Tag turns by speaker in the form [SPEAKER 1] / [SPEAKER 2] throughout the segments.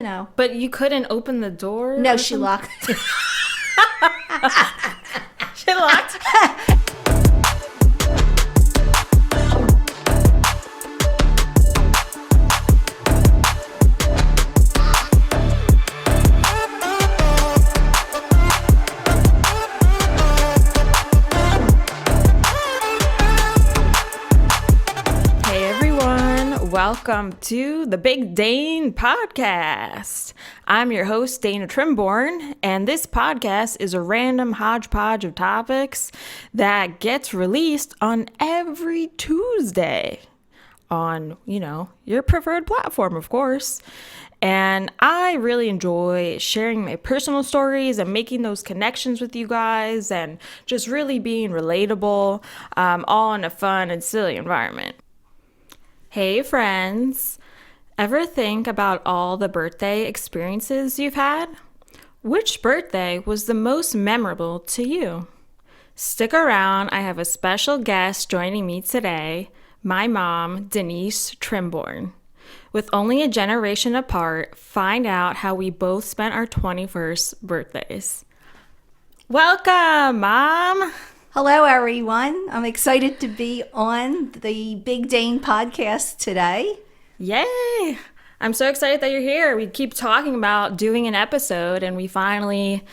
[SPEAKER 1] No.
[SPEAKER 2] But you couldn't open the door?
[SPEAKER 1] No, she locked.
[SPEAKER 2] She locked. Welcome to the Big Dane Podcast. I'm your host, Dane Trimborn, and this podcast is a random hodgepodge of topics that gets released on every Tuesday on, your preferred platform, of course. And I really enjoy sharing my personal stories and making those connections with you guys and just really being relatable, all in a fun and silly environment. Hey friends, ever think about all the birthday experiences you've had? Which birthday was the most memorable to you? Stick around, I have a special guest joining me today, my mom, Denise Trimborn. With only a generation apart, find out how we both spent our 21st birthdays. Welcome, Mom!
[SPEAKER 1] Hello, everyone. I'm excited to be on the Big Dane Podcast today.
[SPEAKER 2] Yay! I'm so excited that you're here. We keep talking about doing an episode, and we finally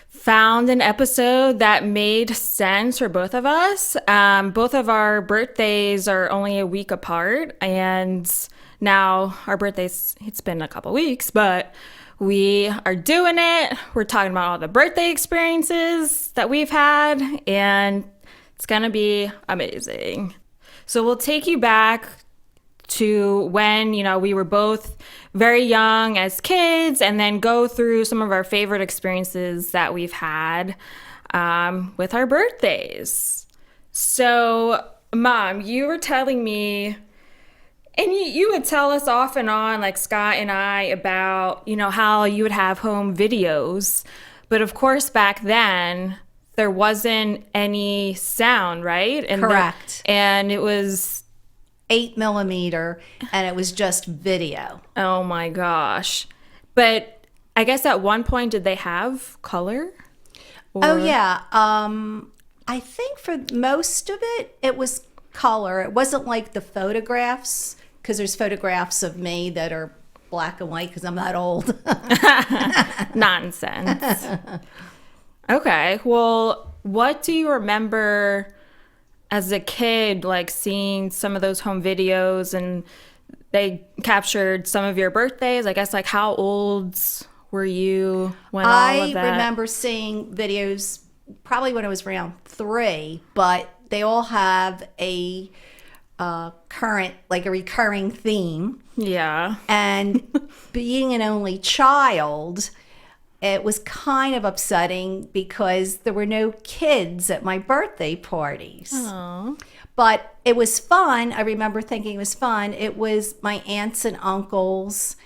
[SPEAKER 2] found an episode that made sense for both of us. Both of our birthdays are only a week apart, and now our birthdays, it's been a couple weeks, but we are doing it. We're talking about all the birthday experiences that we've had, and it's gonna be amazing. So we'll take you back to when, we were both very young as kids, and then go through some of our favorite experiences that we've had with our birthdays. So, Mom, you were telling me, and you would tell us off and on, like Scott and I, about, how you would have home videos. But of course, back then, there wasn't any sound, right? And
[SPEAKER 1] correct.
[SPEAKER 2] And it was
[SPEAKER 1] 8mm, and it was just video.
[SPEAKER 2] Oh my gosh. But I guess at one point, did they have color?
[SPEAKER 1] Oh, yeah. I think for most of it, it was color. It wasn't like the photographs, because there's photographs of me that are black and white because I'm that old.
[SPEAKER 2] Nonsense. Okay, well, what do you remember as a kid, like seeing some of those home videos, and they captured some of your birthdays? I guess, like, how old were you when all of that?
[SPEAKER 1] I remember seeing videos probably when I was around 3, but they all have a recurring theme.
[SPEAKER 2] Yeah.
[SPEAKER 1] And being an only child, it was kind of upsetting because there were no kids at my birthday parties.
[SPEAKER 2] Aww.
[SPEAKER 1] But it was fun. I remember thinking it was fun. It was my aunts and uncles,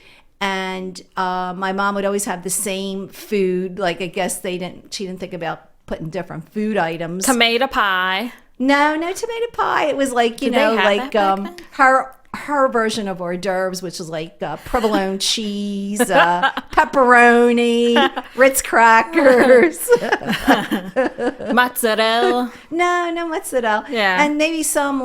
[SPEAKER 1] and my mom would always have the same food. Like, I guess she didn't think about putting different food items.
[SPEAKER 2] Tomato pie.
[SPEAKER 1] No tomato pie. It was like, her version of hors d'oeuvres, which was like provolone cheese, pepperoni, Ritz crackers.
[SPEAKER 2] Mozzarella.
[SPEAKER 1] No mozzarella.
[SPEAKER 2] Yeah.
[SPEAKER 1] And maybe some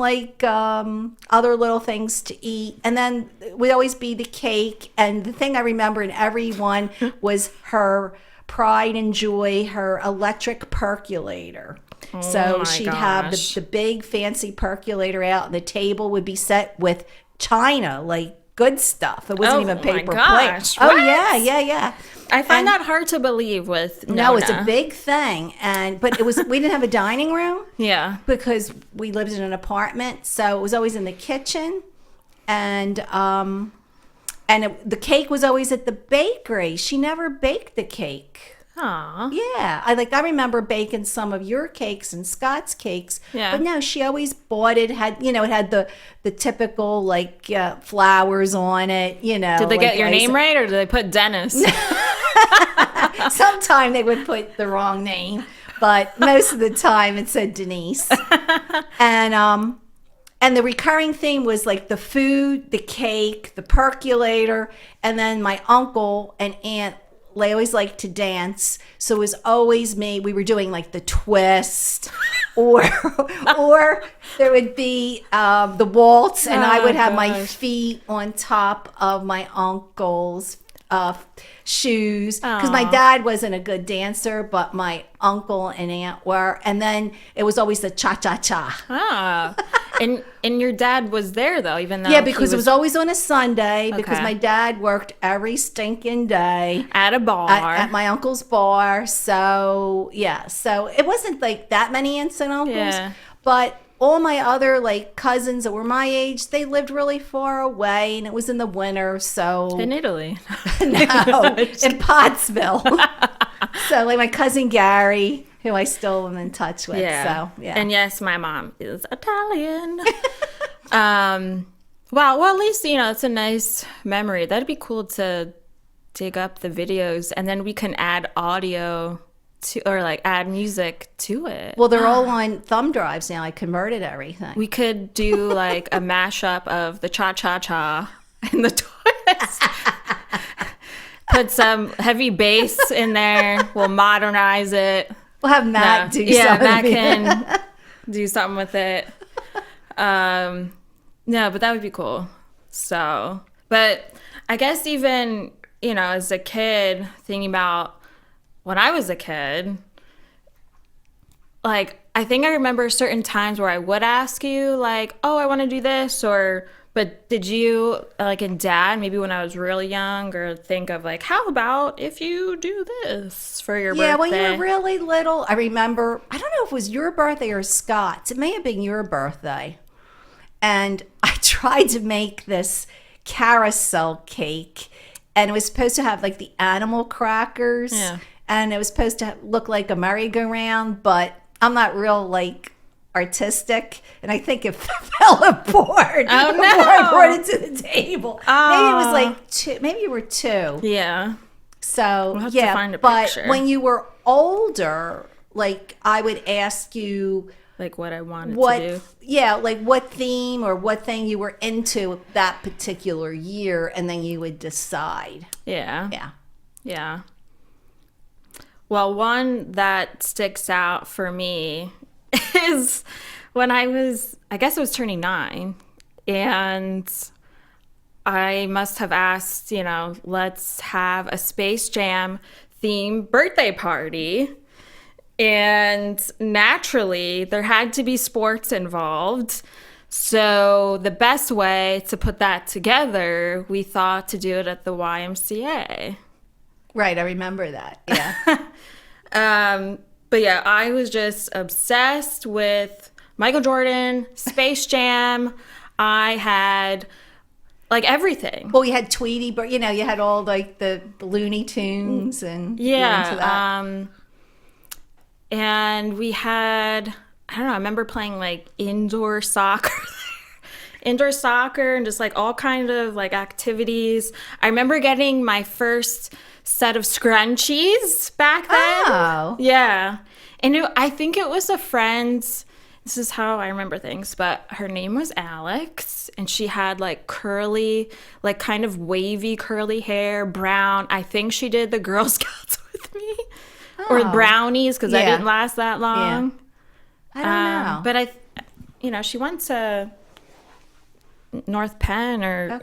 [SPEAKER 1] other little things to eat. And then would always be the cake. And the thing I remember in every one was her pride and joy, her electric percolator. So she'd have the big fancy percolator out, and the table would be set with china, like good stuff. It wasn't even paper plate. Oh, yeah.
[SPEAKER 2] I find that hard to believe with Nona.
[SPEAKER 1] No, it's a big thing. But we didn't have a dining room.
[SPEAKER 2] Yeah.
[SPEAKER 1] Because we lived in an apartment, so it was always in the kitchen. And the cake was always at the bakery. She never baked the cake.
[SPEAKER 2] Aw.
[SPEAKER 1] Yeah. I remember baking some of your cakes and Scott's cakes.
[SPEAKER 2] Yeah.
[SPEAKER 1] But no, she always bought it. It had the typical flowers on it, Did
[SPEAKER 2] they get your name right, or did they put Dennis?
[SPEAKER 1] Sometimes they would put the wrong name, but most of the time it said Denise. And And the recurring theme was like the food, the cake, the percolator, and then my uncle and aunt, they always liked to dance. So it was always me. We were doing like the twist or there would be the waltz, and I would have my feet on top of my uncle's shoes, because my dad wasn't a good dancer, but my uncle and aunt were. And then it was always the cha-cha-cha.
[SPEAKER 2] And your dad was there though, even though
[SPEAKER 1] because it was always on a Sunday, because my dad worked every stinking day
[SPEAKER 2] at a bar
[SPEAKER 1] at my uncle's bar. So so it wasn't like that many aunts and uncles, but all my other like cousins that were my age, they lived really far away, and it was in the winter. So
[SPEAKER 2] in Italy.
[SPEAKER 1] No, in Pottsville. So like my cousin Gary, who I still am in touch with. So
[SPEAKER 2] and yes, my mom is Italian. Well, at least it's a nice memory. That'd be cool to dig up the videos, and then we can add audio to, or like add music to it.
[SPEAKER 1] Well, they're all on thumb drives now. I converted everything.
[SPEAKER 2] We could do like a mashup of the cha-cha-cha and the twist. Put some heavy bass in there. We'll modernize it.
[SPEAKER 1] We'll have Matt do something.
[SPEAKER 2] Yeah, Matt can do something with it. No, but that would be cool. So, but I guess even, as a kid, thinking about when I was a kid, like, I think I remember certain times where I would ask you, like, oh, I want to do this, but did you, like in Dad, maybe when I was really young, or think of like, how about if you do this for your birthday?
[SPEAKER 1] Yeah, when you were really little, I remember, I don't know if it was your birthday or Scott's. It may have been your birthday. And I tried to make this carousel cake, and it was supposed to have like the animal crackers.
[SPEAKER 2] Yeah.
[SPEAKER 1] And it was supposed to look like a merry-go-round, but I'm not real like artistic, and I think it fell apart
[SPEAKER 2] before
[SPEAKER 1] I brought it to the table. Maybe it was like 2. Maybe you were 2.
[SPEAKER 2] Yeah.
[SPEAKER 1] So
[SPEAKER 2] we'll have to find a
[SPEAKER 1] but
[SPEAKER 2] picture.
[SPEAKER 1] when you were older, like I would ask you
[SPEAKER 2] like what I wanted to do.
[SPEAKER 1] Yeah, like what theme or what thing you were into that particular year, and then you would decide.
[SPEAKER 2] Yeah.
[SPEAKER 1] Yeah.
[SPEAKER 2] Yeah. Well, one that sticks out for me is when I was turning 9, and I must have asked, let's have a Space Jam themed birthday party. And naturally, there had to be sports involved. So the best way to put that together, we thought to do it at the YMCA.
[SPEAKER 1] Right, I remember that. Yeah.
[SPEAKER 2] But yeah, I was just obsessed with Michael Jordan, Space Jam. I had like everything.
[SPEAKER 1] Well, you had Tweety, but you had all like the Looney Tunes and
[SPEAKER 2] and we had, I don't know, I remember playing like indoor soccer and just like all kind of like activities. I remember getting my first set of scrunchies back then.
[SPEAKER 1] Oh.
[SPEAKER 2] Yeah. And I think it was a friend's, this is how I remember things, but her name was Alex, and she had like curly, like kind of wavy curly hair, brown. I think she did the Girl Scouts with me. Or brownies, because I didn't last that long.
[SPEAKER 1] Yeah. I don't know.
[SPEAKER 2] But she went to North Penn or,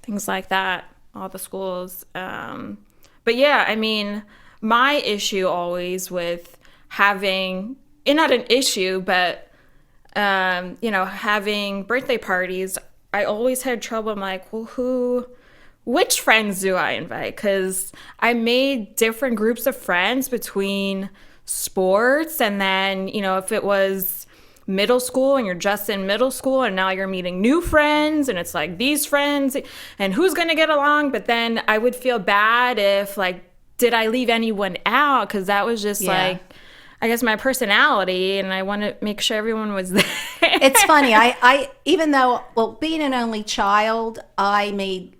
[SPEAKER 2] things like that, all the schools. But yeah, I mean, my issue always with having, not an issue, but, having birthday parties, I always had trouble. I'm like, well, which friends do I invite? Because I made different groups of friends between sports, and then, if it was middle school and you're just in middle school and now you're meeting new friends, and it's like these friends and who's going to get along. But then I would feel bad if like, did I leave anyone out? Because that was just like, I guess, my personality, and I want to make sure everyone was there.
[SPEAKER 1] It's funny. I even though, being an only child, I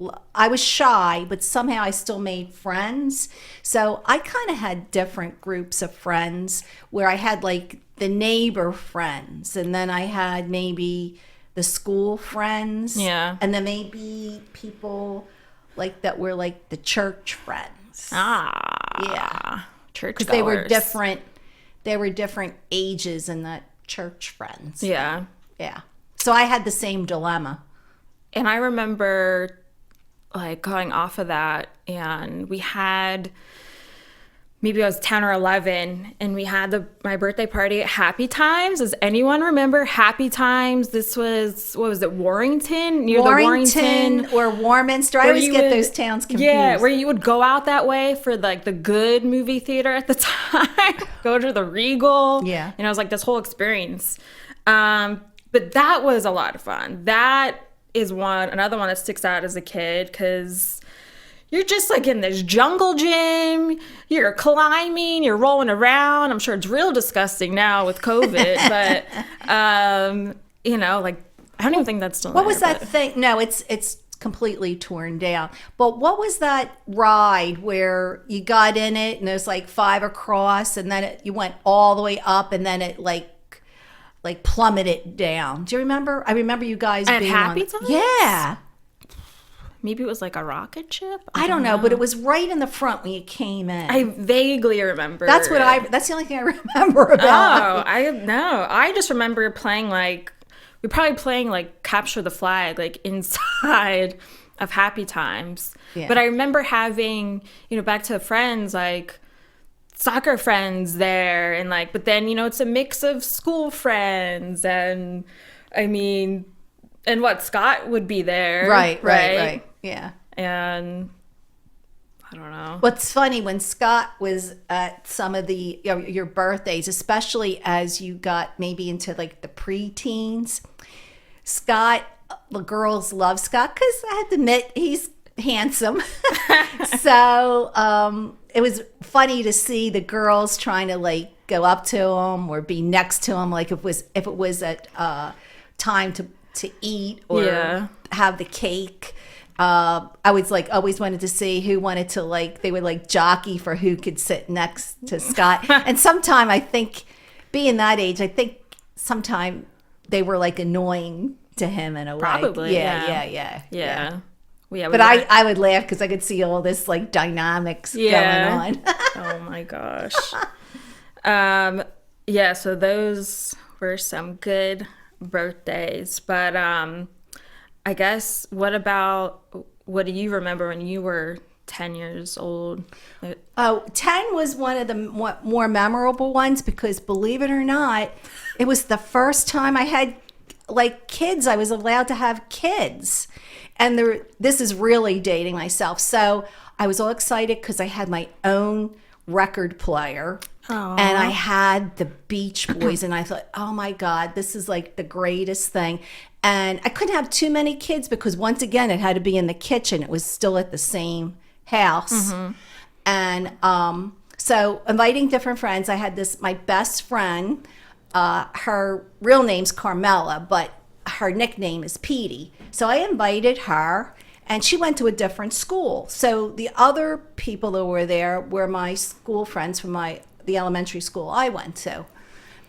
[SPEAKER 1] was shy, but somehow I still made friends. So I kind of had different groups of friends where I had like the neighbor friends, and then I had maybe the school friends.
[SPEAKER 2] Yeah.
[SPEAKER 1] And then maybe people like that were like the church friends. Yeah.
[SPEAKER 2] Church
[SPEAKER 1] Because they were different. They were different ages in the church friends.
[SPEAKER 2] Yeah.
[SPEAKER 1] Yeah. So I had the same dilemma.
[SPEAKER 2] And I remember like going off of that, and we had, maybe I was 10 or 11, and we had my birthday party at Happy Times. Does anyone remember Happy Times? This was, what was it, Warrington? Near
[SPEAKER 1] Warrington or Warminster. I always get those towns confused.
[SPEAKER 2] Yeah, where you would go out that way for like the good movie theater at the time. Go to the Regal.
[SPEAKER 1] Yeah.
[SPEAKER 2] And it was like this whole experience. But that was a lot of fun. That is another one that sticks out as a kid, because you're just like in this jungle gym, you're climbing, you're rolling around. I'm sure it's real disgusting now with COVID, but you know, like, I don't even think that's still
[SPEAKER 1] What
[SPEAKER 2] there,
[SPEAKER 1] was that
[SPEAKER 2] but-
[SPEAKER 1] thing? No, it's completely torn down. But what was that ride where you got in it and there's like 5 across, and then you went all the way up, and then it like plummeted down? Do you remember? I remember you guys
[SPEAKER 2] At
[SPEAKER 1] being
[SPEAKER 2] Happy
[SPEAKER 1] on.
[SPEAKER 2] Times?
[SPEAKER 1] Yeah.
[SPEAKER 2] Maybe it was like a rocket ship?
[SPEAKER 1] I don't know, but it was right in the front when you came in.
[SPEAKER 2] I vaguely remember.
[SPEAKER 1] that's the only thing I remember about.
[SPEAKER 2] Oh, I just remember playing we probably playing like Capture the Flag, like inside of Happy Times.
[SPEAKER 1] Yeah.
[SPEAKER 2] But I remember having, back to friends, like soccer friends there, and like, but then, it's a mix of school friends, and I mean, and what, Scott would be there.
[SPEAKER 1] Right. Yeah.
[SPEAKER 2] And I don't know.
[SPEAKER 1] What's funny, when Scott was at some of the your birthdays, especially as you got maybe into like the preteens, Scott, the girls love Scott because I have to admit he's handsome. So it was funny to see the girls trying to like go up to him or be next to him, like if it was at time to eat or have the cake. I was like always wanted to see who wanted to, like, they would like jockey for who could sit next to Scott. And sometime I think, being that age, I think sometime they were like annoying to him in a way.
[SPEAKER 2] Probably.
[SPEAKER 1] Yeah.
[SPEAKER 2] But
[SPEAKER 1] I would laugh because I could see all this like dynamics going on.
[SPEAKER 2] Oh my gosh. So those were some good birthdays, but I guess what do you remember when you were 10 years old?
[SPEAKER 1] 10 was one of the more memorable ones because, believe it or not, it was the first time I had like kids. I was allowed to have kids. And this is really dating myself. So I was all excited because I had my own record player.
[SPEAKER 2] Aww.
[SPEAKER 1] And I had the Beach Boys, and I thought, oh my God, this is like the greatest thing. And I couldn't have too many kids because, once again, it had to be in the kitchen. It was still at the same house. Mm-hmm. And so inviting different friends, I had my best friend, her real name's Carmela, but her nickname is Petey. So I invited her, and she went to a different school. So the other people that were there were my school friends from the elementary school I went to.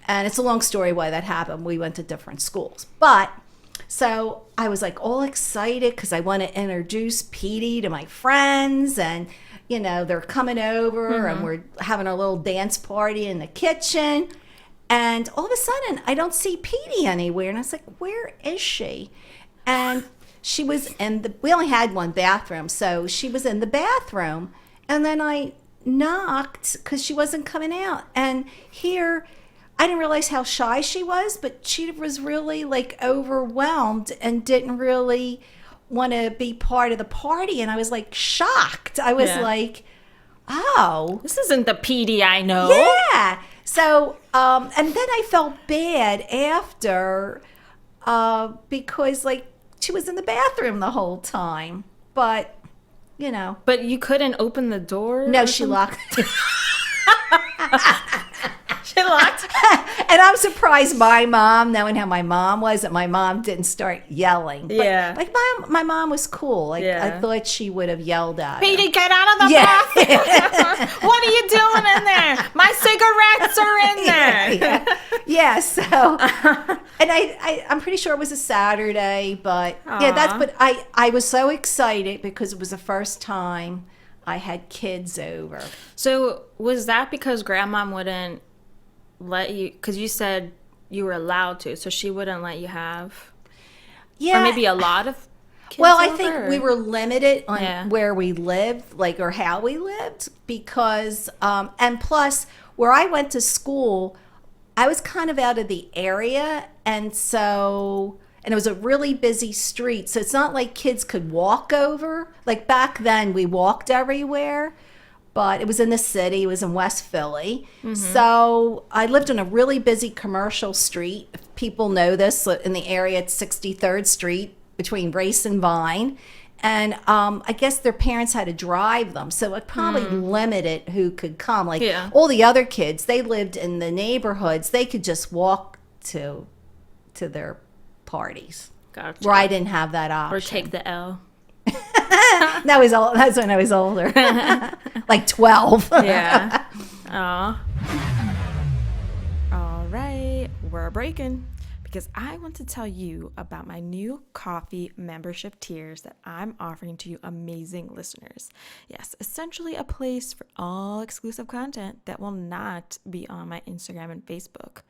[SPEAKER 1] And it's a long story why that happened. We went to different schools. But so I was like all excited because I want to introduce Petey to my friends, and they're coming over, mm-hmm. and we're having a little dance party in the kitchen. And all of a sudden I don't see Petey anywhere, and I was like, where is she? And she was we only had one bathroom, so she was in the bathroom. And then I knocked because she wasn't coming out, and here I didn't realize how shy she was, but she was really like overwhelmed and didn't really want to be part of the party. And I was like shocked. I was like, oh,
[SPEAKER 2] this isn't the Petey I know.
[SPEAKER 1] Yeah. So and then I felt bad after because like she was in the bathroom the whole time, but
[SPEAKER 2] But you couldn't open the door?
[SPEAKER 1] No, she locked.
[SPEAKER 2] She locked.
[SPEAKER 1] And I'm surprised my mom, knowing how my mom was, that my mom didn't start yelling. But, like my mom was cool. Like I thought she would have yelled at
[SPEAKER 2] Petey,
[SPEAKER 1] her.
[SPEAKER 2] get out of the bathroom. What are you doing in there? My cigarettes are in there.
[SPEAKER 1] Yeah. So, And I'm pretty sure it was a Saturday, but
[SPEAKER 2] Aw.
[SPEAKER 1] but I was so excited because it was the first time I had kids over.
[SPEAKER 2] So was that because grandma wouldn't let you, because you said you were allowed to, so she wouldn't let you have,
[SPEAKER 1] Yeah.
[SPEAKER 2] or maybe a lot of kids
[SPEAKER 1] Well, I
[SPEAKER 2] over,
[SPEAKER 1] think
[SPEAKER 2] or-
[SPEAKER 1] we were limited on
[SPEAKER 2] Yeah.
[SPEAKER 1] where we lived, like, or how we lived, because, and plus, where I went to school, I was kind of out of the area, and so, and it was a really busy street, so it's not like kids could walk over. Like, back then, we walked everywhere, but it was in the city, it was in West Philly. So I lived on a really busy commercial street. If people know this, in the area, it's 63rd Street between Race and Vine. And I guess their parents had to drive them. So it probably limited who could come. Like
[SPEAKER 2] Yeah.
[SPEAKER 1] all the other kids, they lived in the neighborhoods. They could just walk to their parties.
[SPEAKER 2] Gotcha.
[SPEAKER 1] Where I didn't have that option.
[SPEAKER 2] Or take the L.
[SPEAKER 1] That's when I was older. Like 12.
[SPEAKER 2] Yeah. Aw. All right, we're breaking because I want to tell you about my new coffee membership tiers that I'm offering to you amazing listeners. Yes, essentially a place for all exclusive content that will not be on my Instagram and Facebook.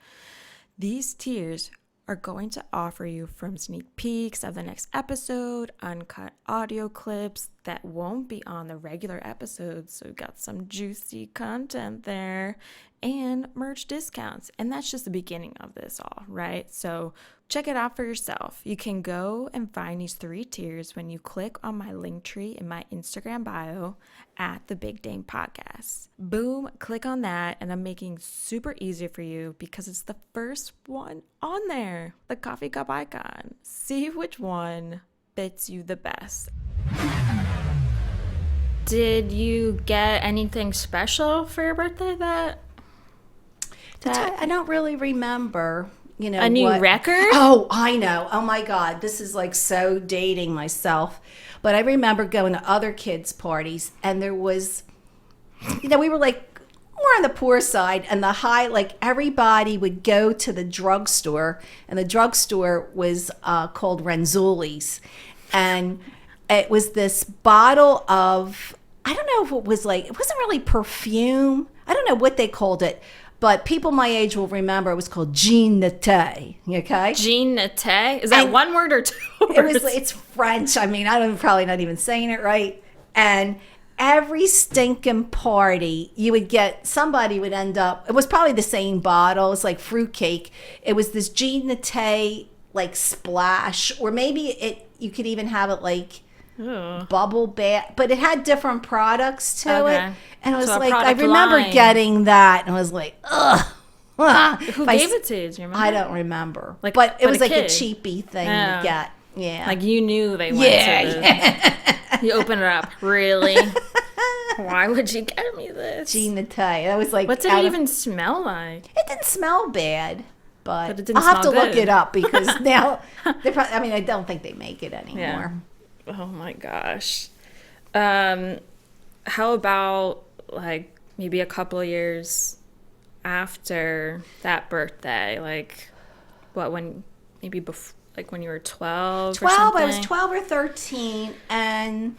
[SPEAKER 2] These tiers are going to offer you from sneak peeks of the next episode, uncut audio clips that won't be on the regular episodes, so we've got some juicy content there, and merch discounts. And that's just the beginning of this all, right? So check it out for yourself. You can go and find these 3 tiers when you click on my link tree in my Instagram bio at the Big Dane Podcast. Boom, click on that, and I'm making super easy for you because it's the first one on there, the coffee cup icon. See which one fits you the best. Did you get anything special for your birthday that
[SPEAKER 1] I don't really remember,
[SPEAKER 2] a new record?
[SPEAKER 1] Oh, I know. Oh my God. This is like so dating myself. But I remember going to other kids' parties, and there was, we were like more on the poor side, and the high, like everybody would go to the drugstore, and the drugstore was called Renzulli's. And it was this bottle of, I don't know if it was like, it wasn't really perfume. I don't know what they called it. But people my age will remember it was called Jean Nate, okay?
[SPEAKER 2] Jean Nate? Is that
[SPEAKER 1] And
[SPEAKER 2] one word or 2 words?
[SPEAKER 1] It's French. I mean, I'm probably not even saying it right. And every stinking party, you would get, somebody would end up, it was probably the same bottle. It's like fruitcake. It was this Jean Nate, like splash, or maybe you could even have it like
[SPEAKER 2] Ugh.
[SPEAKER 1] bubble bath, but it had different products to
[SPEAKER 2] Okay.
[SPEAKER 1] it. And it was
[SPEAKER 2] So a
[SPEAKER 1] like, I
[SPEAKER 2] product
[SPEAKER 1] remember
[SPEAKER 2] line.
[SPEAKER 1] getting that, and I was like, ugh.
[SPEAKER 2] Who gave it to you? Do you remember?
[SPEAKER 1] I don't remember.
[SPEAKER 2] Like,
[SPEAKER 1] but it
[SPEAKER 2] but
[SPEAKER 1] was
[SPEAKER 2] a
[SPEAKER 1] like a
[SPEAKER 2] kid.
[SPEAKER 1] cheapy thing
[SPEAKER 2] Yeah.
[SPEAKER 1] to get. Yeah.
[SPEAKER 2] Like you knew they went to the... You open it up. Really? Why would you get me this?
[SPEAKER 1] Jean Nate. That was like,
[SPEAKER 2] What did it even smell like?
[SPEAKER 1] it didn't smell bad, but
[SPEAKER 2] But it didn't
[SPEAKER 1] I'll have to
[SPEAKER 2] smell
[SPEAKER 1] look
[SPEAKER 2] good.
[SPEAKER 1] it up because now I don't think they make it anymore.
[SPEAKER 2] Oh my gosh. How about like maybe a couple of years after that birthday? Like what, when maybe before, like when you were 12 or
[SPEAKER 1] 12,
[SPEAKER 2] something?
[SPEAKER 1] I was 12 or 13, and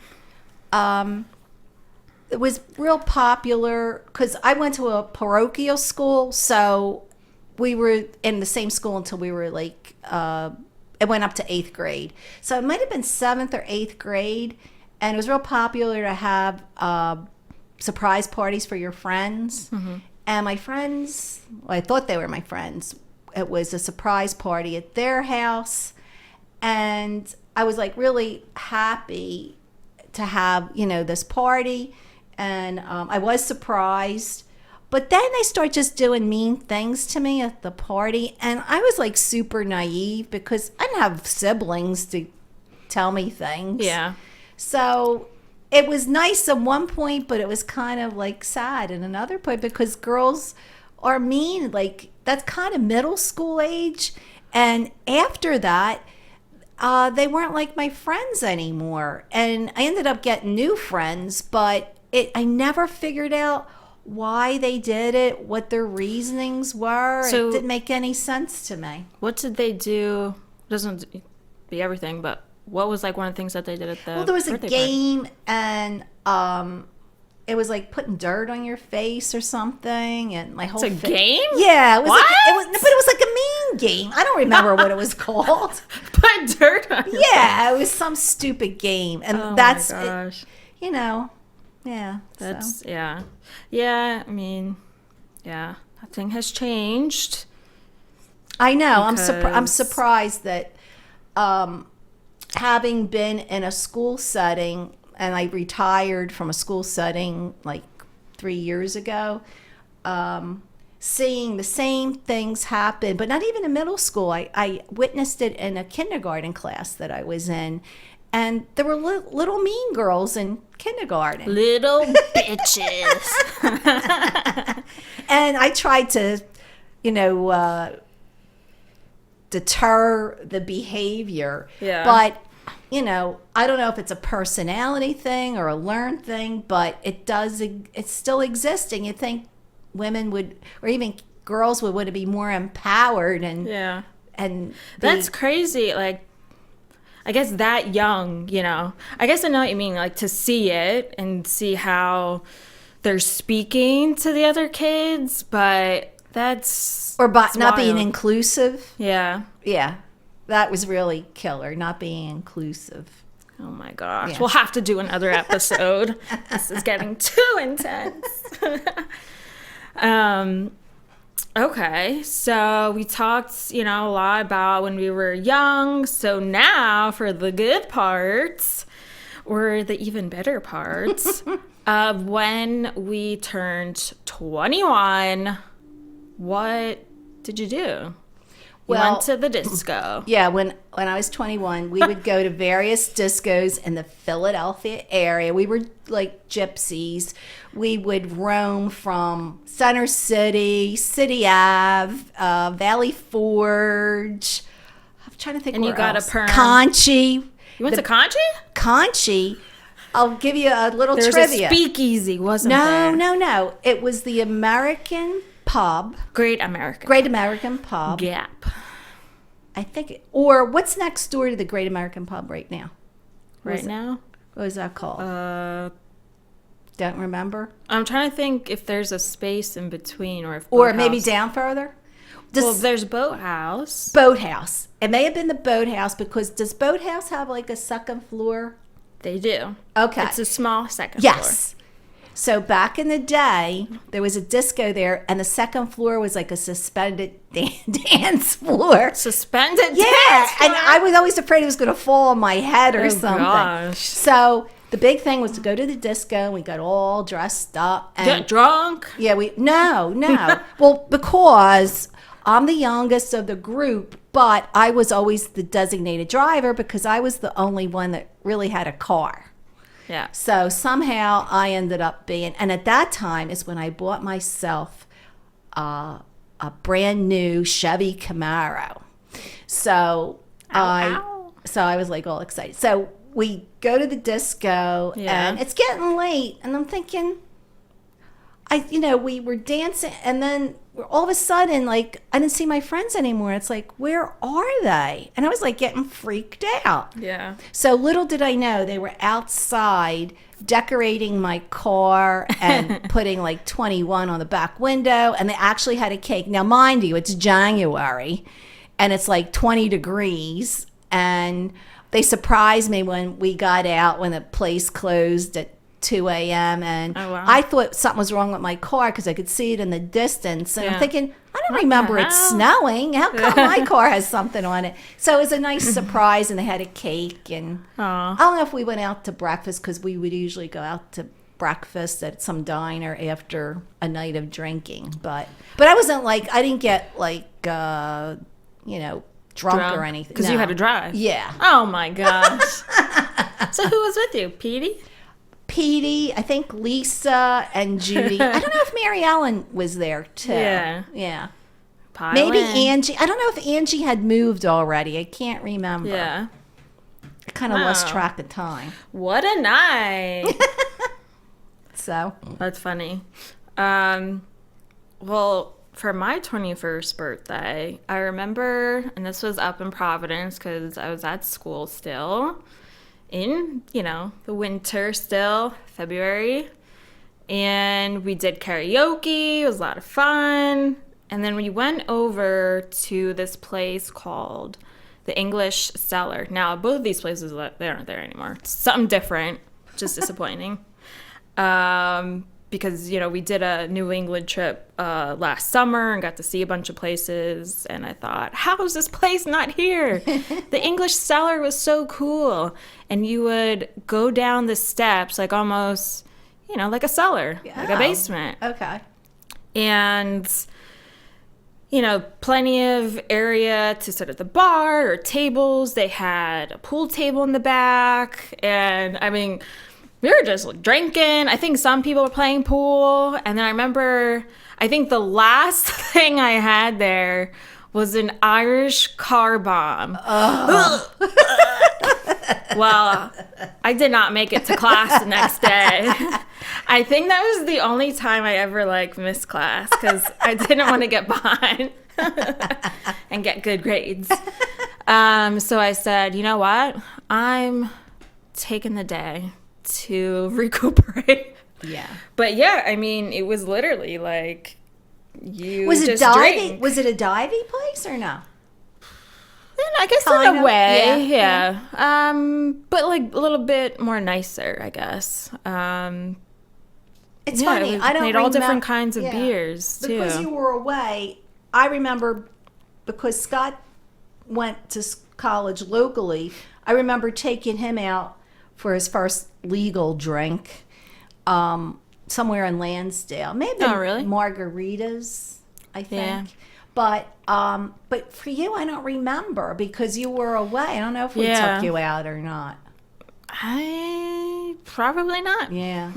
[SPEAKER 1] it was real popular because I went to a parochial school, so we were in the same school until we were like, it went up to 8th grade. So it might have been 7th or 8th grade, and it was real popular to have surprise parties for your friends.
[SPEAKER 2] Mm-hmm.
[SPEAKER 1] And my friends, well, I thought they were my friends. It was a surprise party at their house, and I was like really happy to have, this party, and I was surprised. But then they start just doing mean things to me at the party, and I was like super naive because I didn't have siblings to tell me things.
[SPEAKER 2] Yeah.
[SPEAKER 1] So it was nice at one point, but it was kind of like sad at another point because girls are mean. Like that's kind of middle school age. And after that, they weren't like my friends anymore. And I ended up getting new friends, but I never figured out why they did it, what their reasonings were.
[SPEAKER 2] So-
[SPEAKER 1] it didn't make any sense to me.
[SPEAKER 2] What did they do? Doesn't be everything, but what was like one of the things that they did at the
[SPEAKER 1] Well, there was a
[SPEAKER 2] birthday party?
[SPEAKER 1] game, and it was like putting dirt on your face or something, and my whole
[SPEAKER 2] It's a game?
[SPEAKER 1] Yeah, it was.
[SPEAKER 2] What?
[SPEAKER 1] But it was like a mean game. I don't remember what it was called.
[SPEAKER 2] Put dirt on your
[SPEAKER 1] Yeah, it was some stupid game, and
[SPEAKER 2] Oh
[SPEAKER 1] that's
[SPEAKER 2] my gosh.
[SPEAKER 1] you know, yeah.
[SPEAKER 2] That's
[SPEAKER 1] so.
[SPEAKER 2] yeah. I mean, yeah. Nothing has changed.
[SPEAKER 1] I know. I'm
[SPEAKER 2] because-
[SPEAKER 1] surprised that having been in a school setting, and I retired from a school setting like 3 years ago, seeing the same things happen, but not even in middle school. I witnessed it in a kindergarten class that I was in, and there were little mean girls in kindergarten.
[SPEAKER 2] Little bitches.
[SPEAKER 1] And I tried to, deter the behavior.
[SPEAKER 2] Yeah.
[SPEAKER 1] But, I don't know if it's a personality thing or a learned thing, but it's still existing. You think women would, or even girls would want to be more empowered and
[SPEAKER 2] Yeah.
[SPEAKER 1] and
[SPEAKER 2] That's crazy. Like, I guess that young, I guess I know what you mean. Like, to see it and see how they're speaking to the other kids, but that's...
[SPEAKER 1] or
[SPEAKER 2] it's
[SPEAKER 1] not being
[SPEAKER 2] wild.
[SPEAKER 1] inclusive.
[SPEAKER 2] Yeah.
[SPEAKER 1] Yeah, that was really killer. Not being inclusive.
[SPEAKER 2] Oh my gosh.
[SPEAKER 1] Yeah.
[SPEAKER 2] We'll have to do another episode. This is getting too intense. Okay, so we talked, a lot about when we were young. So now for the good parts, or the even better parts, of when we turned 21. What did you do? You
[SPEAKER 1] Well-
[SPEAKER 2] went to the disco.
[SPEAKER 1] Yeah, when I was 21, we would go to various discos in the Philadelphia area. We were like gypsies. We would roam from Center City, City Ave, Valley Forge. I'm trying to think.
[SPEAKER 2] And you
[SPEAKER 1] where
[SPEAKER 2] got a
[SPEAKER 1] else.
[SPEAKER 2] perm.
[SPEAKER 1] Conchi.
[SPEAKER 2] You went to Conchi?
[SPEAKER 1] Conchi. I'll give you a little
[SPEAKER 2] There was
[SPEAKER 1] trivia.
[SPEAKER 2] a speakeasy, wasn't there?
[SPEAKER 1] No. It was the American pub,
[SPEAKER 2] Great American.
[SPEAKER 1] Great American Pub.
[SPEAKER 2] Gap.
[SPEAKER 1] I think, or what's next door to the Great American Pub right now?
[SPEAKER 2] Right
[SPEAKER 1] Was it-
[SPEAKER 2] now?
[SPEAKER 1] What was that called? Don't remember.
[SPEAKER 2] I'm trying to think if there's a space in between or if
[SPEAKER 1] Or
[SPEAKER 2] Boathouse-
[SPEAKER 1] maybe down further.
[SPEAKER 2] Well,
[SPEAKER 1] Does
[SPEAKER 2] there's Boathouse.
[SPEAKER 1] Boathouse? It may have been the Boathouse, because does Boathouse have like a second floor?
[SPEAKER 2] They do.
[SPEAKER 1] Okay.
[SPEAKER 2] It's a small second floor.
[SPEAKER 1] Yes. So back in the day, there was a disco there, and the second floor was like a suspended dance floor.
[SPEAKER 2] Suspended
[SPEAKER 1] Yeah,
[SPEAKER 2] dance
[SPEAKER 1] and
[SPEAKER 2] floor?
[SPEAKER 1] I was always afraid it was going to fall on my head or
[SPEAKER 2] Oh,
[SPEAKER 1] something.
[SPEAKER 2] gosh.
[SPEAKER 1] So the big thing was to go to the disco, and we got all dressed up. And
[SPEAKER 2] Get drunk.
[SPEAKER 1] yeah, no. Well, because I'm the youngest of the group, but I was always the designated driver because I was the only one that really had a car.
[SPEAKER 2] Yeah.
[SPEAKER 1] So somehow I ended up being, and at that time is when I bought myself a brand new Chevy Camaro. So
[SPEAKER 2] Ow.
[SPEAKER 1] I was like all excited. So we go to the disco,
[SPEAKER 2] Yeah.
[SPEAKER 1] and it's getting late, and I'm thinking, we were dancing, and then all of a sudden, like, I didn't see my friends anymore. It's like, where are they? And I was like getting freaked out.
[SPEAKER 2] Yeah.
[SPEAKER 1] So little did I know they were outside decorating my car and putting like 21 on the back window, and they actually had a cake. Now, mind you, it's January and it's like 20 degrees, and they surprised me when we got out when the place closed at 2 a.m. and
[SPEAKER 2] Oh, wow.
[SPEAKER 1] I thought something was wrong with my car because I could see it in the distance, and I'm
[SPEAKER 2] Yeah.
[SPEAKER 1] thinking, I don't
[SPEAKER 2] What
[SPEAKER 1] remember
[SPEAKER 2] the
[SPEAKER 1] it
[SPEAKER 2] hell?
[SPEAKER 1] snowing. How come my car has something on it? So it was a nice surprise, and they had a cake, and
[SPEAKER 2] Aw.
[SPEAKER 1] I don't know if we went out to breakfast, because we would usually go out to breakfast at some diner after a night of drinking, but I wasn't like, I didn't get like drunk or anything
[SPEAKER 2] Because you had to drive.
[SPEAKER 1] Yeah.
[SPEAKER 2] Oh my gosh. So who was with you?
[SPEAKER 1] Petey, I think Lisa and Judy. I don't know if Mary Ellen was there too.
[SPEAKER 2] Yeah. Pile
[SPEAKER 1] Maybe
[SPEAKER 2] in.
[SPEAKER 1] Angie. I don't know if Angie had moved already. I can't remember.
[SPEAKER 2] Yeah.
[SPEAKER 1] I kind of lost
[SPEAKER 2] Wow.
[SPEAKER 1] track of time.
[SPEAKER 2] What a night.
[SPEAKER 1] So
[SPEAKER 2] That's funny. Well, for my 21st birthday, I remember, and this was up in Providence because I was at school still in, the winter still, February. And we did karaoke. It was a lot of fun. And then we went over to this place called the English Cellar. Now, both of these places, they aren't there anymore. It's something different, just disappointing. Because, we did a New England trip last summer and got to see a bunch of places. And I thought, how is this place not here? The English Cellar was so cool. And you would go down the steps like almost, like a cellar, like a basement.
[SPEAKER 1] Okay.
[SPEAKER 2] And, plenty of area to sit at the bar or tables. They had a pool table in the back. And, we were just drinking. I think some people were playing pool. And then I think the last thing I had there was an Irish car bomb. Oh. Well, I did not make it to class the next day. I think that was the only time I ever missed class because I didn't want to get behind and get good grades. So I said, you know what? I'm taking the day to recuperate.
[SPEAKER 1] Yeah.
[SPEAKER 2] But yeah, it was literally you
[SPEAKER 1] was it
[SPEAKER 2] just
[SPEAKER 1] diving?
[SPEAKER 2] drink.
[SPEAKER 1] Was it a diving place or no?
[SPEAKER 2] And I guess in a way, yeah. But a little bit more nicer, I guess.
[SPEAKER 1] It's funny. I don't
[SPEAKER 2] made
[SPEAKER 1] remember
[SPEAKER 2] all different kinds of beers too.
[SPEAKER 1] Because you were away. I remember because Scott went to college locally. I remember taking him out for his first legal drink somewhere in Lansdale. Maybe
[SPEAKER 2] really?
[SPEAKER 1] margaritas, I think.
[SPEAKER 2] Yeah.
[SPEAKER 1] But for you, I don't remember because you were away. I don't know if we took you out or not.
[SPEAKER 2] I probably not.
[SPEAKER 1] Yeah.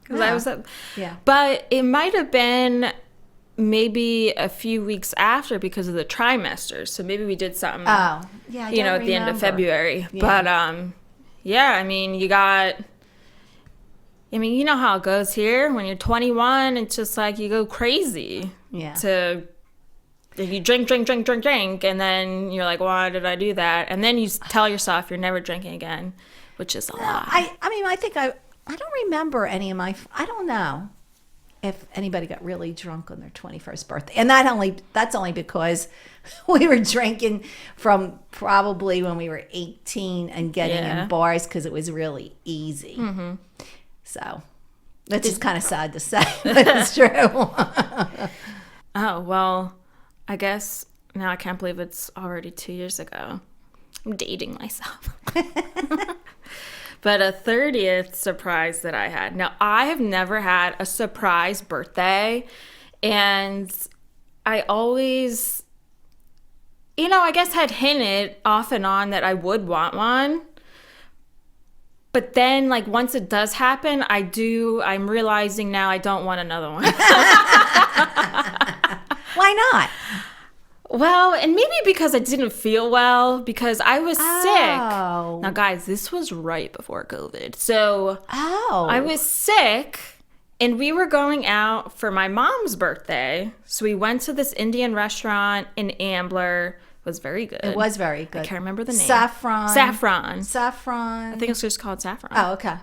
[SPEAKER 2] Because I was up.
[SPEAKER 1] Yeah.
[SPEAKER 2] But it might have been maybe a few weeks after because of the trimesters. So maybe we did something.
[SPEAKER 1] Oh, yeah. I don't
[SPEAKER 2] at the end of
[SPEAKER 1] remember.
[SPEAKER 2] February.
[SPEAKER 1] Yeah.
[SPEAKER 2] But you got. You know how it goes here. When you're 21, it's just you go crazy.
[SPEAKER 1] Yeah.
[SPEAKER 2] You drink, and then you're like, why did I do that? And then you tell yourself you're never drinking again, which is a lie.
[SPEAKER 1] I think I don't remember any of my. I don't know if anybody got really drunk on their 21st birthday, and that's only because we were drinking from probably when we were 18 and getting in bars because it was really easy. Mm-hmm. So that's just kind of sad to say, but it's true.
[SPEAKER 2] Oh, well, I guess now I can't believe it's already 2 years ago. I'm dating myself. But a 30th surprise that I had. Now, I have never had a surprise birthday, and I always, I guess had hinted off and on that I would want one. But then, once it does happen, I'm realizing now I don't want another one.
[SPEAKER 1] Why not?
[SPEAKER 2] Well, and maybe because I didn't feel well, because I was sick. Now, guys, this was right before COVID. So I was sick, and we were going out for my mom's birthday. So we went to this Indian restaurant in Ambler. It was very good.
[SPEAKER 1] It was very good.
[SPEAKER 2] I can't remember the name.
[SPEAKER 1] Saffron.
[SPEAKER 2] I think it's just called Saffron.
[SPEAKER 1] Oh, okay.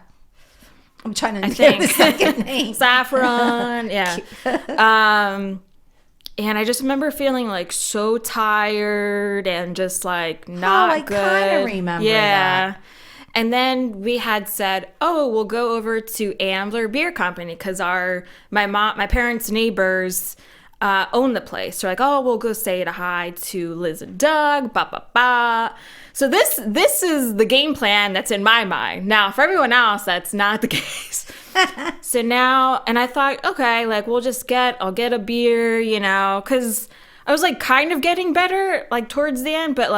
[SPEAKER 1] I'm trying to think the second name.
[SPEAKER 2] Saffron, yeah. And I just remember feeling so tired and just not good.
[SPEAKER 1] I kind of remember that.
[SPEAKER 2] And then we had said, we'll go over to Ambler Beer Company because my parents' neighbors own the place. So we'll go say hi to Liz and Doug, So this is the game plan that's in my mind. Now, for everyone else, that's not the case. So now, and I thought, okay, I'll get a beer, because I was kind of getting better, towards the end, but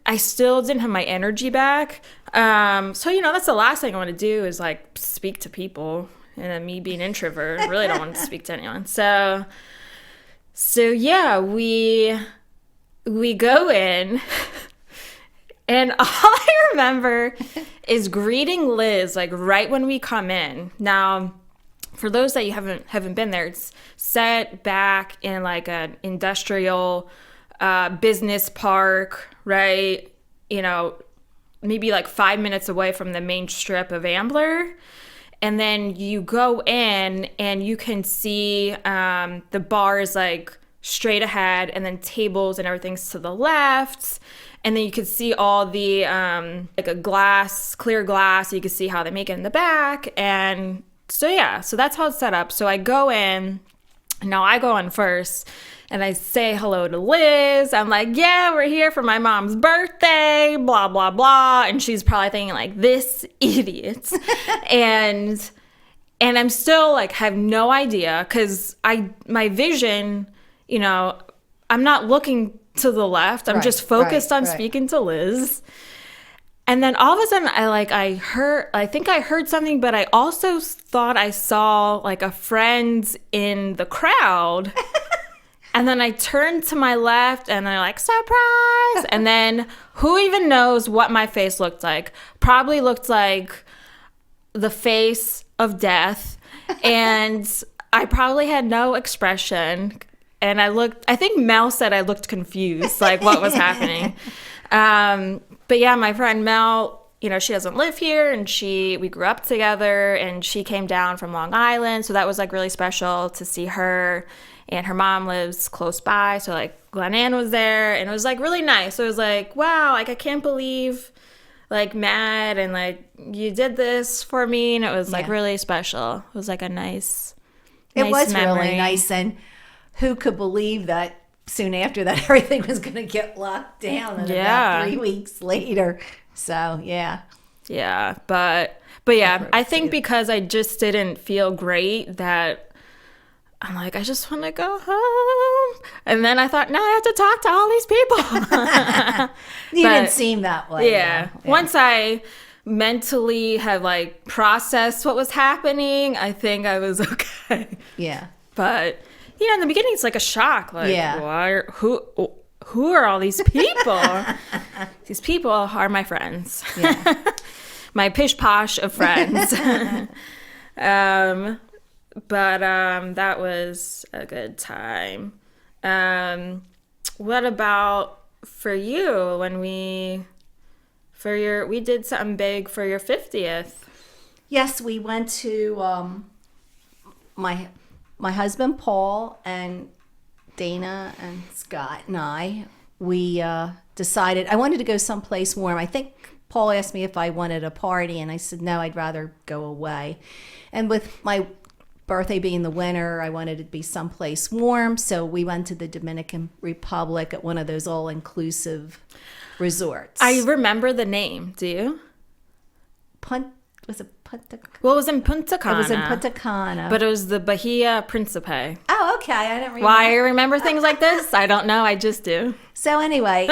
[SPEAKER 2] I still didn't have my energy back. So, that's the last thing I want to do is speak to people. And then me being an introvert, I really don't want to speak to anyone. So yeah, we go in, and all I remember is greeting Liz right when we come in. Now, for those that you haven't been there, it's set back in like an industrial business park, right? You know, maybe like 5 minutes away from the main strip of Ambler. And then you go in and you can see the bar is like straight ahead, and then tables and everything's to the left. And then you can see all the like a clear glass. You can see how they make it in the back. And so, yeah, so that's how it's set up. So I go in. Now I go in first. And I say hello to Liz. I'm like, yeah, we're here for my mom's birthday, blah, blah, blah. And she's probably thinking like, this idiot. and I'm still like, have no idea, because my vision, you know, I'm not looking to the left. I'm just focused on speaking to Liz. And then all of a sudden I think I heard something, but I also thought I saw like a friend in the crowd. And then I turned to my left and they're like, surprise. And then who even knows what my face looked like? Probably looked like the face of death. And I probably had no expression. And I think Mel said I looked confused, like what was happening. But yeah, my friend Mel, you know, she doesn't live here, and we grew up together, and she came down from Long Island. So that was like really special to see her. And her mom lives close by, so like Glen Ann was there, and it was like really nice. So it was like, wow, like I can't believe, like Matt, and like you did this for me, and it was like really special. It was like a nice
[SPEAKER 1] was
[SPEAKER 2] memory.
[SPEAKER 1] really nice, and who could believe that soon after that everything was going to get locked down, and about 3 weeks later. So yeah,
[SPEAKER 2] but yeah, I think because I just didn't feel great that. I'm like, I just want to go home. And then I thought, no, I have to talk to all these people.
[SPEAKER 1] You didn't seem that way.
[SPEAKER 2] Yeah. Once I mentally had like processed what was happening, I think I was okay.
[SPEAKER 1] Yeah.
[SPEAKER 2] But, you know, in the beginning, it's like a shock. Like, who are all these people? These people are my friends. Yeah. My pish posh of friends. But that was a good time. What about for you when we did something big for your 50th?
[SPEAKER 1] Yes, we went to my husband Paul and Dana and Scott and I. We decided I wanted to go someplace warm. I think Paul asked me if I wanted a party, and I said no, I'd rather go away. And with my birthday being the winter, I wanted it to be someplace warm, so we went to the Dominican Republic at one of those all-inclusive resorts.
[SPEAKER 2] I remember the name. Do you?
[SPEAKER 1] Was it Punta?
[SPEAKER 2] Well, it was in Punta Cana.
[SPEAKER 1] It was in Punta Cana.
[SPEAKER 2] But it was the Bahia Principe.
[SPEAKER 1] Oh, okay. I didn't remember.
[SPEAKER 2] Why I remember things like this? I don't know. I just do.
[SPEAKER 1] So anyway,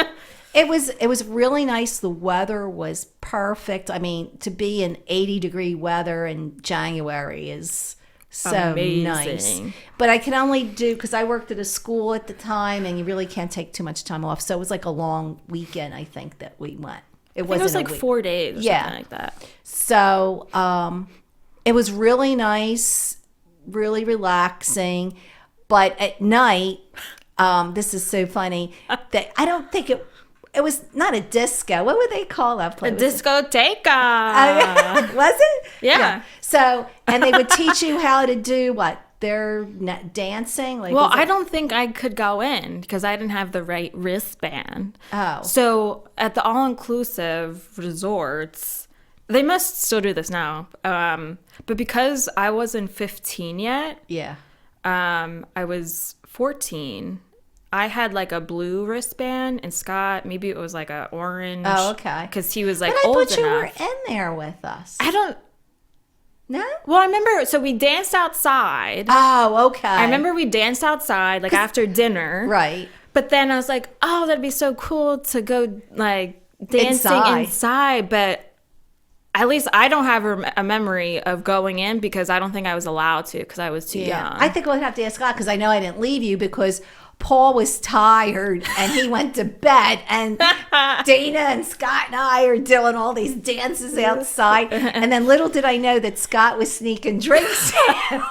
[SPEAKER 1] it was really nice. The weather was perfect. I mean, to be in 80-degree weather in January is so
[SPEAKER 2] amazing.
[SPEAKER 1] Nice. But I can only do, because I worked at a school at the time, and you really can't take too much time off. So it was like a long weekend, I think, that we went. It was
[SPEAKER 2] like 4 days or something like that.
[SPEAKER 1] So it was really nice, really relaxing. But at night, this is so funny, that I don't think it was not a disco. What would they call that place?
[SPEAKER 2] A discoteca.
[SPEAKER 1] Was it?
[SPEAKER 2] Yeah.
[SPEAKER 1] So, and they would teach you how to do what? Their dancing? Like,
[SPEAKER 2] well, I don't think I could go in because I didn't have the right wristband.
[SPEAKER 1] Oh.
[SPEAKER 2] So at the all-inclusive resorts, they must still do this now. But because I wasn't 15 yet, I was 14. I had like a blue wristband, and Scott, maybe it was like a orange.
[SPEAKER 1] Oh, okay.
[SPEAKER 2] Because he was like
[SPEAKER 1] but
[SPEAKER 2] old enough.
[SPEAKER 1] I thought you were in there with us.
[SPEAKER 2] I don't.
[SPEAKER 1] No?
[SPEAKER 2] Well, I remember, so we danced outside.
[SPEAKER 1] Oh, okay.
[SPEAKER 2] I remember we danced outside, like after dinner.
[SPEAKER 1] Right.
[SPEAKER 2] But then I was like, oh, that'd be so cool to go, like, dancing inside. But at least I don't have a memory of going in because I don't think I was allowed to because I was too young.
[SPEAKER 1] I think we'll have to ask Scott because I know I didn't leave you because Paul was tired and he went to bed, and Dana and Scott and I are doing all these dances outside. And then little did I know that Scott was sneaking drinks in.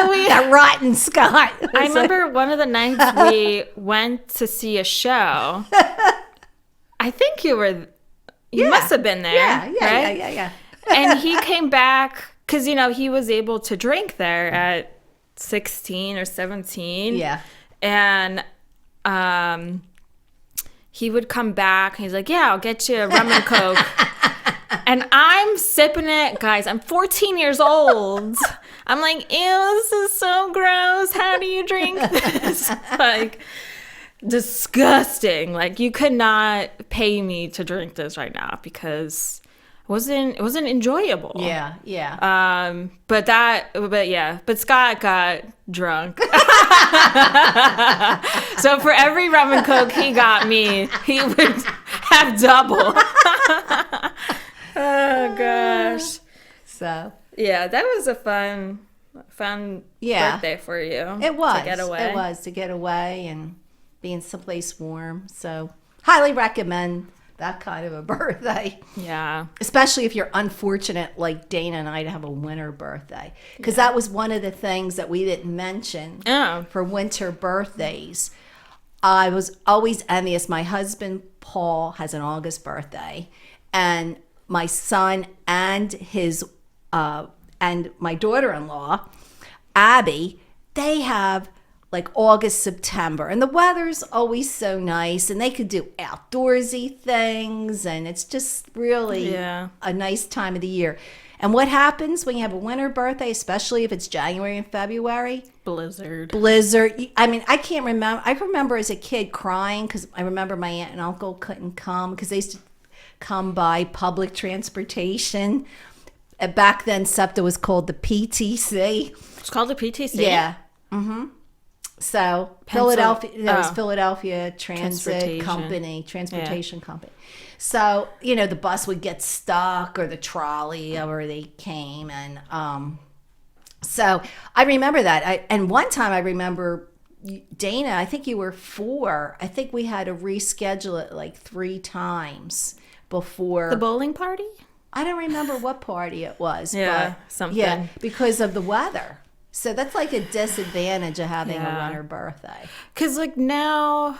[SPEAKER 1] that rotten Scott.
[SPEAKER 2] I remember one of the nights we went to see a show. I think you must have been there.
[SPEAKER 1] Yeah.
[SPEAKER 2] And he came back because, he was able to drink there at 16 or 17.
[SPEAKER 1] Yeah.
[SPEAKER 2] And he would come back and he's like, yeah, I'll get you a rum and Coke. And I'm sipping it. Guys, I'm 14 years old. I'm like, ew, this is so gross. How do you drink this? Like, disgusting. Like, you could not pay me to drink this right now because it wasn't enjoyable.
[SPEAKER 1] Yeah.
[SPEAKER 2] But Scott got drunk. So for every rum and Coke he got me, he would have double. Oh gosh.
[SPEAKER 1] So
[SPEAKER 2] yeah, that was a fun birthday for you.
[SPEAKER 1] It was.
[SPEAKER 2] To get away.
[SPEAKER 1] It was to get away and be in someplace warm. So highly recommend that kind of a birthday.
[SPEAKER 2] Yeah.
[SPEAKER 1] Especially if you're unfortunate like Dana and I to have a winter birthday. Because that was one of the things that we didn't mention for winter birthdays. I was always envious. My husband, Paul, has an August birthday. And my son and his and my daughter-in-law, Abby, they have like August, September, and the weather's always so nice, and they could do outdoorsy things, and it's just really a nice time of the year. And what happens when you have a winter birthday, especially if it's January and February?
[SPEAKER 2] Blizzard.
[SPEAKER 1] I mean, I can't remember. I remember as a kid crying because I remember my aunt and uncle couldn't come because they used to come by public transportation. Back then, SEPTA was called the PTC.
[SPEAKER 2] It's called the PTC?
[SPEAKER 1] Yeah. Mm-hmm. So Philadelphia, there was Philadelphia Transportation Company. So, the bus would get stuck or the trolley or they came. And so I remember that. And one time I remember, Dana, I think you were 4. I think we had to reschedule it like 3 times before.
[SPEAKER 2] The bowling party?
[SPEAKER 1] I don't remember what party it was.
[SPEAKER 2] Yeah,
[SPEAKER 1] but
[SPEAKER 2] something.
[SPEAKER 1] Yeah, because of the weather. So that's like a disadvantage of having a winter birthday.
[SPEAKER 2] Because now,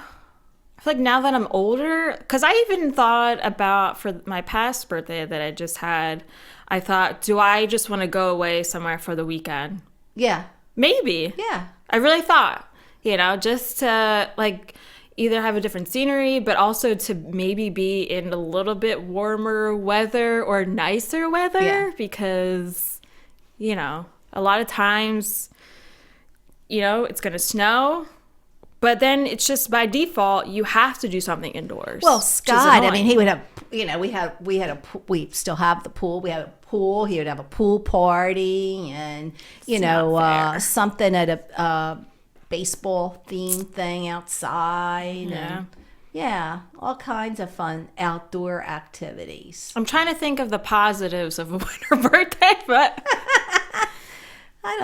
[SPEAKER 2] I feel like now that I'm older, because I even thought about for my past birthday that I just had, I thought, do I just want to go away somewhere for the weekend?
[SPEAKER 1] Yeah.
[SPEAKER 2] Maybe.
[SPEAKER 1] Yeah.
[SPEAKER 2] I really thought, just to like either have a different scenery, but also to maybe be in a little bit warmer weather or nicer weather because, a lot of times, it's going to snow, but then it's just by default, you have to do something indoors.
[SPEAKER 1] Well, Scott, I mean, he would have, we still have the pool. We have a pool. He would have a pool party and, something at a baseball themed thing outside.
[SPEAKER 2] Yeah.
[SPEAKER 1] And, all kinds of fun outdoor activities.
[SPEAKER 2] I'm trying to think of the positives of a winter birthday, but
[SPEAKER 1] I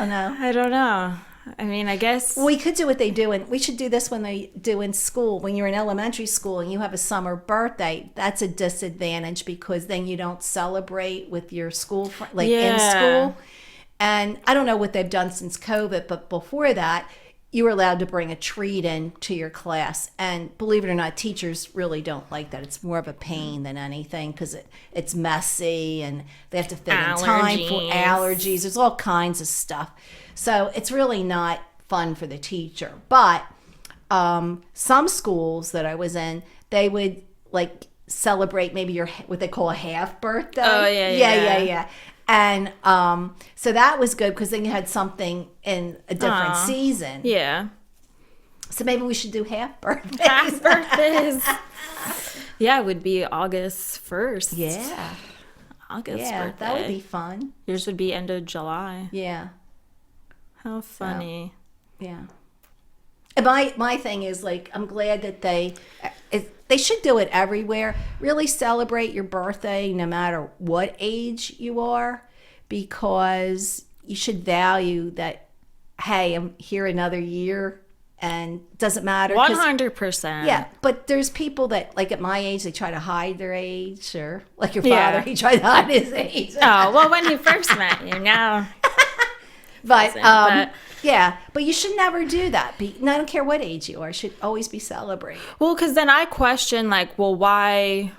[SPEAKER 1] don't
[SPEAKER 2] know. I mean, I guess
[SPEAKER 1] we could do what they do, and we should do this when they do in school. When you're in elementary school and you have a summer birthday, that's a disadvantage because then you don't celebrate with your school, in school. And I don't know what they've done since COVID, but before that, you were allowed to bring a treat in to your class. And believe it or not, teachers really don't like that. It's more of a pain than anything because it's messy and they have to fit in time for allergies. There's all kinds of stuff. So it's really not fun for the teacher. But some schools that I was in, they would celebrate maybe what they call a half birthday.
[SPEAKER 2] Oh, yeah.
[SPEAKER 1] And so that was good because then you had something in a different season.
[SPEAKER 2] Yeah.
[SPEAKER 1] So maybe we should do half birthdays.
[SPEAKER 2] Half birthdays. Yeah, it would be August 1st.
[SPEAKER 1] Yeah.
[SPEAKER 2] August birthday.
[SPEAKER 1] That would be fun.
[SPEAKER 2] Yours would be end of July.
[SPEAKER 1] Yeah.
[SPEAKER 2] How funny.
[SPEAKER 1] So, yeah. And my thing is, I'm glad that they should do it everywhere. Really celebrate your birthday no matter what age you are because you should value that, hey, I'm here another year and it doesn't matter.
[SPEAKER 2] 100%.
[SPEAKER 1] Yeah, but there's people that, at my age, they try to hide their age or like your father, he tried to hide his age.
[SPEAKER 2] Oh, well, when you first met,
[SPEAKER 1] But Yeah, but you should never do that. I don't care what age you are. It should always be celebrated.
[SPEAKER 2] Well, because then I question, like, well, why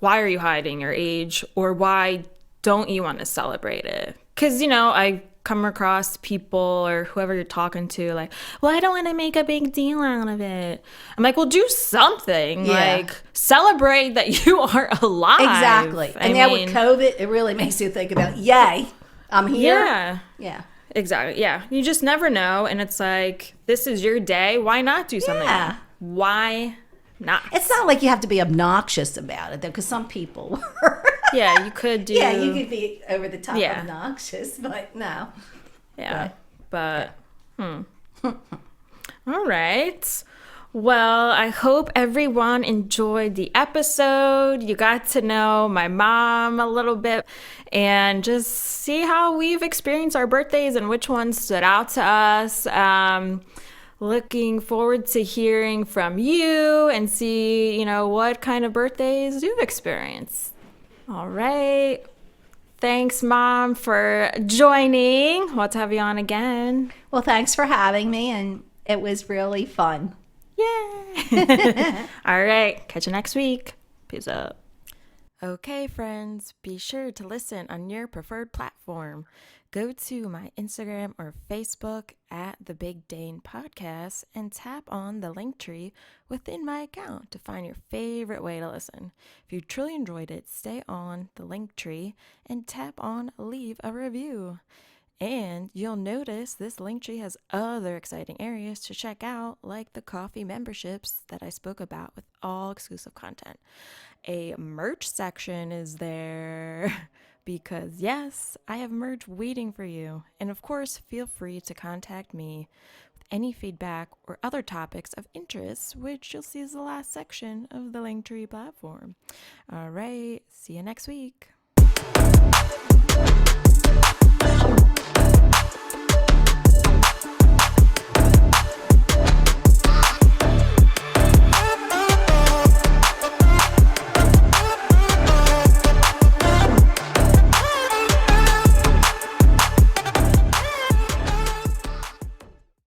[SPEAKER 2] are you hiding your age, or why don't you want to celebrate it? Because, I come across people or whoever you're talking to, like, well, I don't want to make a big deal out of it. I'm like, well, do something.
[SPEAKER 1] Yeah.
[SPEAKER 2] Like, celebrate that you are alive.
[SPEAKER 1] Exactly. And now with COVID, it really makes you think about, yay, I'm here.
[SPEAKER 2] Yeah.
[SPEAKER 1] Yeah.
[SPEAKER 2] Exactly. Yeah. You just never know. And it's like, this is your day. Why not do something?
[SPEAKER 1] Yeah.
[SPEAKER 2] Why not?
[SPEAKER 1] It's not like you have to be obnoxious about it, though, because some people were.
[SPEAKER 2] Yeah, you could do.
[SPEAKER 1] Yeah, you could be over the top
[SPEAKER 2] Yeah.
[SPEAKER 1] obnoxious, but no.
[SPEAKER 2] Yeah. But All right. Well, I hope everyone enjoyed the episode. You got to know my mom a little bit and just see how we've experienced our birthdays and which ones stood out to us. Looking forward to hearing from you and see, what kind of birthdays you've experienced. All right. Thanks, Mom, for joining. We'll have to have you on again.
[SPEAKER 1] Well, thanks for having me, and it was really fun.
[SPEAKER 2] Yay! All right. Catch you next week. Peace out. Okay, friends. Be sure to listen on your preferred platform. Go to my Instagram or Facebook at the Big Dane Podcast and tap on the link tree within my account to find your favorite way to listen. If you truly enjoyed it, stay on the link tree and tap on leave a review. And you'll notice this link tree has other exciting areas to check out, like the coffee memberships that I spoke about with all exclusive content. A merch section is there because, yes, I have merch waiting for you. And of course, feel free to contact me with any feedback or other topics of interest, which you'll see is the last section of the Linktree platform. All right, see you next week.